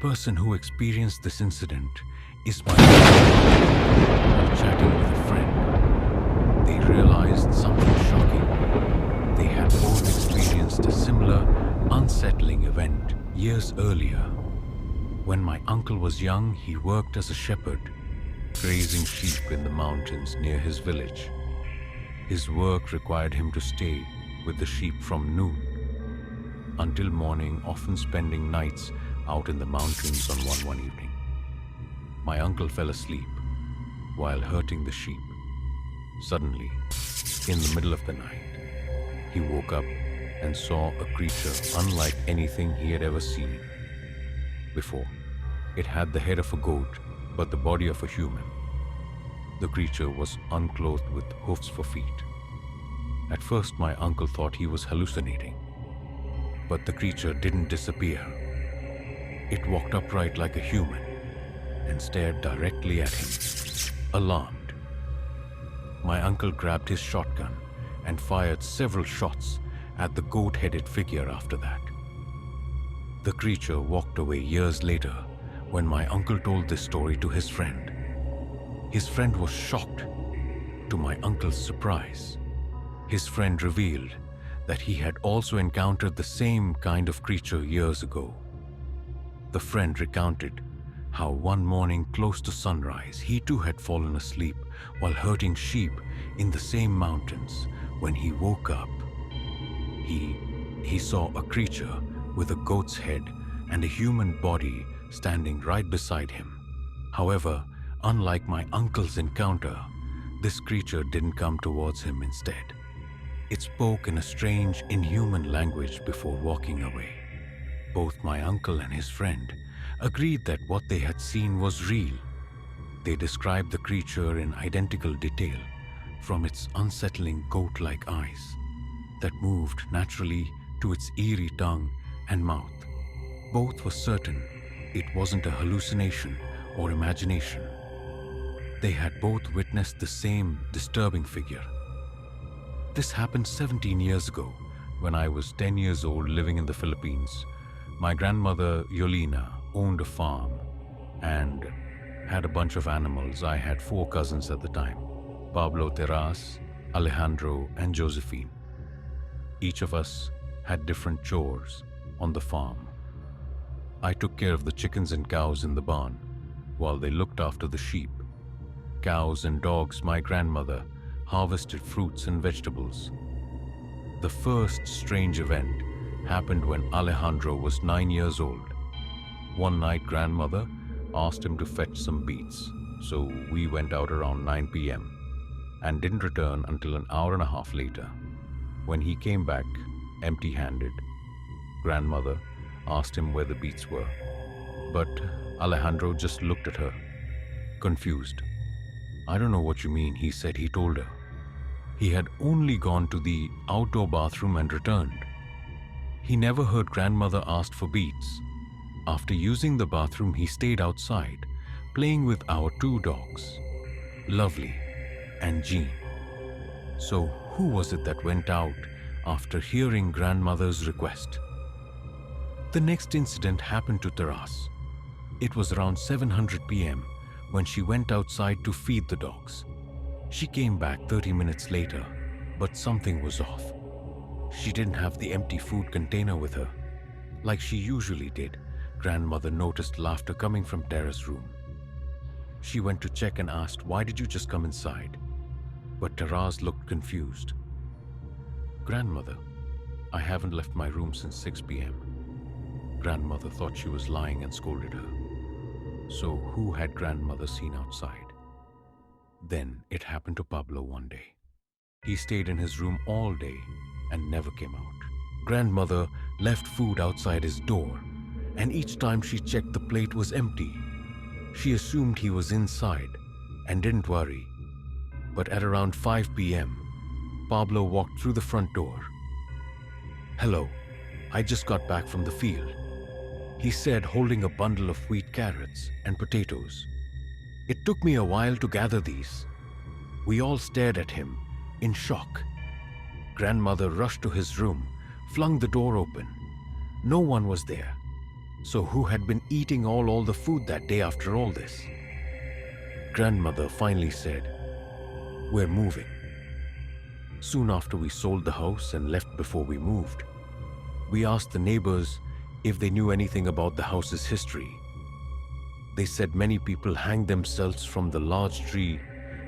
person who experienced this incident is my while chatting with a friend. They realized something shocking. They had both experienced a similar, unsettling event years earlier. When my uncle was young, he worked as a shepherd, grazing sheep in the mountains near his village. His work required him to stay with the sheep from noon until morning, often spending nights out in the mountains on one evening. My uncle fell asleep while herding the sheep. Suddenly, in the middle of the night, he woke up and saw a creature unlike anything he had ever seen before. It had the head of a goat, but the body of a human. The creature was unclothed with hoofs for feet. At first, my uncle thought he was hallucinating. But the creature didn't disappear. It walked upright like a human and stared directly at him, alarmed. My uncle grabbed his shotgun and fired several shots at the goat-headed figure after that. The creature walked away years later when my uncle told this story to his friend. His friend was shocked. To my uncle's surprise, his friend revealed that he had also encountered the same kind of creature years ago. The friend recounted how one morning close to sunrise, he too had fallen asleep while herding sheep in the same mountains. When he woke up, he saw a creature with a goat's head and a human body standing right beside him. However, unlike my uncle's encounter, this creature didn't come towards him instead. It spoke in a strange, inhuman language before walking away. Both my uncle and his friend agreed that what they had seen was real. They described the creature in identical detail, from its unsettling goat-like eyes that moved naturally to its eerie tongue and mouth. Both were certain it wasn't a hallucination or imagination. They had both witnessed the same disturbing figure. This happened 17 years ago when I was 10 years old living in the Philippines. My grandmother, Yolina, owned a farm and had a bunch of animals. I had 4 cousins at the time: Pablo, Terras, Alejandro, and Josephine. Each of us had different chores on the farm. I took care of the chickens and cows in the barn while they looked after the sheep. Cows and dogs, my grandmother harvested fruits and vegetables. The first strange event happened when Alejandro was 9 years old. One night, grandmother asked him to fetch some beets, so we went out around 9 p.m. and didn't return until an hour and a half later. When he came back, empty-handed, grandmother asked him where the beets were, but Alejandro just looked at her, confused. "I don't know what you mean," he said. He told her he had only gone to the outdoor bathroom and returned. He never heard grandmother ask for beets. After using the bathroom, he stayed outside, playing with our 2 dogs, Lovely and Jean. So who was it that went out after hearing grandmother's request? The next incident happened to Taras. It was around 7:00 p.m. when she went outside to feed the dogs. She came back 30 minutes later, but something was off. She didn't have the empty food container with her, like she usually did. Grandmother noticed laughter coming from Tara's room. She went to check and asked, "Why did you just come inside?" But Taras looked confused. "Grandmother, I haven't left my room since 6 p.m. Grandmother thought she was lying and scolded her. So who had grandmother seen outside? Then it happened to Pablo one day. He stayed in his room all day and never came out. Grandmother left food outside his door, and each time she checked, the plate was empty. She assumed he was inside and didn't worry. But at around 5 p.m., Pablo walked through the front door. "Hello, I just got back from the field," he said, holding a bundle of wheat carrots and potatoes. "It took me a while to gather these." We all stared at him in shock. Grandmother rushed to his room, flung the door open. No one was there. So who had been eating all the food that day after all this? Grandmother finally said, "We're moving." Soon after we sold the house and left before we moved, we asked the neighbors if they knew anything about the house's history. They said many people hanged themselves from the large tree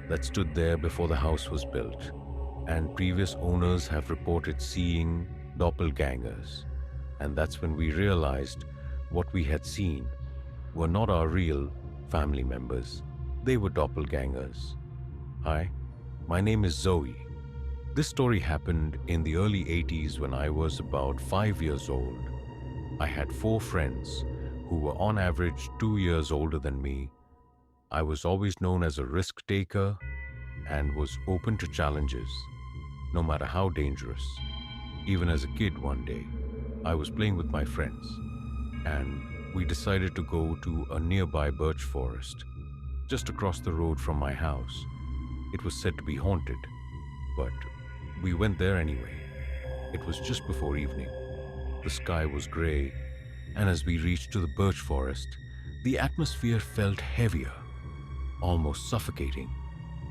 that stood there before the house was built, and previous owners have reported seeing doppelgangers. And that's when we realized what we had seen were not our real family members. They were doppelgangers. Hi, my name is Zoe. This story happened in the early 80s when I was about 5 years old. I had 4 friends who were on average 2 years older than me. I was always known as a risk taker and was open to challenges, no matter how dangerous. Even as a kid one day, I was playing with my friends and we decided to go to a nearby birch forest just across the road from my house. It was said to be haunted, but we went there anyway. It was just before evening. The sky was gray, and as we reached to the birch forest, the atmosphere felt heavier, almost suffocating.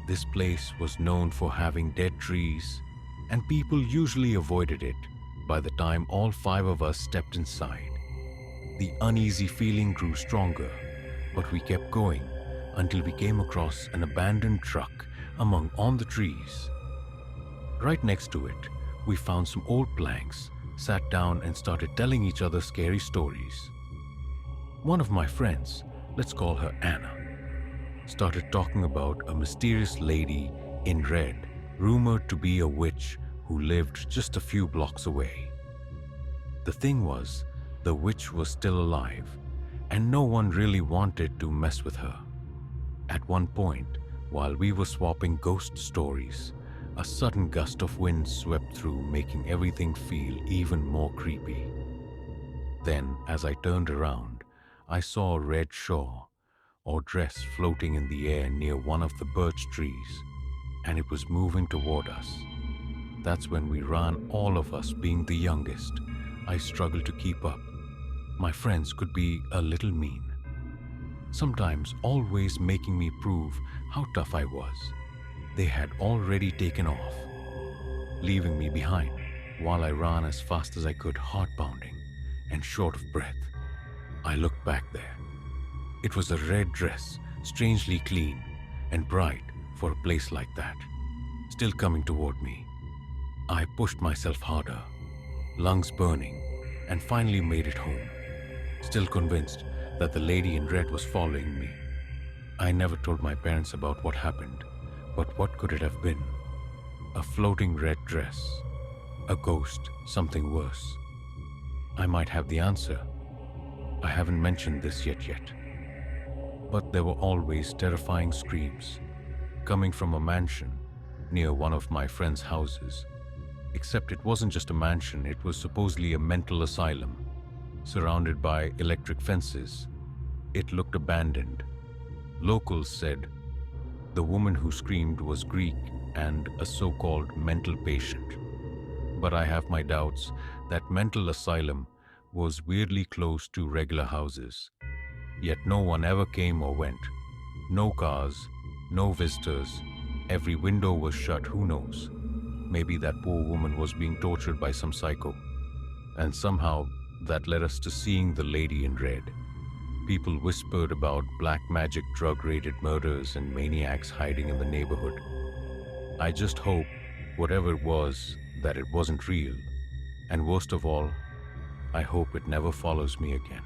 This place was known for having dead trees, and people usually avoided it by the time all 5 of us stepped inside. The uneasy feeling grew stronger, but we kept going until we came across an abandoned truck among all the trees. Right next to it, we found some old planks, sat down and started telling each other scary stories. One of my friends, let's call her Anna, started talking about a mysterious lady in red, rumored to be a witch who lived just a few blocks away. The thing was, the witch was still alive, and no one really wanted to mess with her. At one point, while we were swapping ghost stories, a sudden gust of wind swept through, making everything feel even more creepy. Then, as I turned around, I saw a red shawl or dress floating in the air near one of the birch trees, and it was moving toward us. That's when we ran, all of us being the youngest. I struggled to keep up. My friends could be a little mean, sometimes always making me prove how tough I was. They had already taken off, leaving me behind while I ran as fast as I could, heart pounding and short of breath. I looked back there. It was a red dress, strangely clean and bright for a place like that, still coming toward me. I pushed myself harder, lungs burning, and finally made it home, still convinced that the lady in red was following me. I never told my parents about what happened, but what could it have been? A floating red dress, a ghost, something worse. I might have the answer. I haven't mentioned this yet. But there were always terrifying screams coming from a mansion near one of my friend's houses. Except it wasn't just a mansion, it was supposedly a mental asylum, surrounded by electric fences. It looked abandoned. Locals said the woman who screamed was Greek and a so-called mental patient. But I have my doubts that mental asylum was weirdly close to regular houses. Yet no one ever came or went. No cars, no visitors. Every window was shut, who knows? Maybe that poor woman was being tortured by some psycho. And somehow that led us to seeing the lady in red. People whispered about black magic, drug-related murders, and maniacs hiding in the neighborhood. I just hope, whatever it was, that it wasn't real. And worst of all, I hope it never follows me again.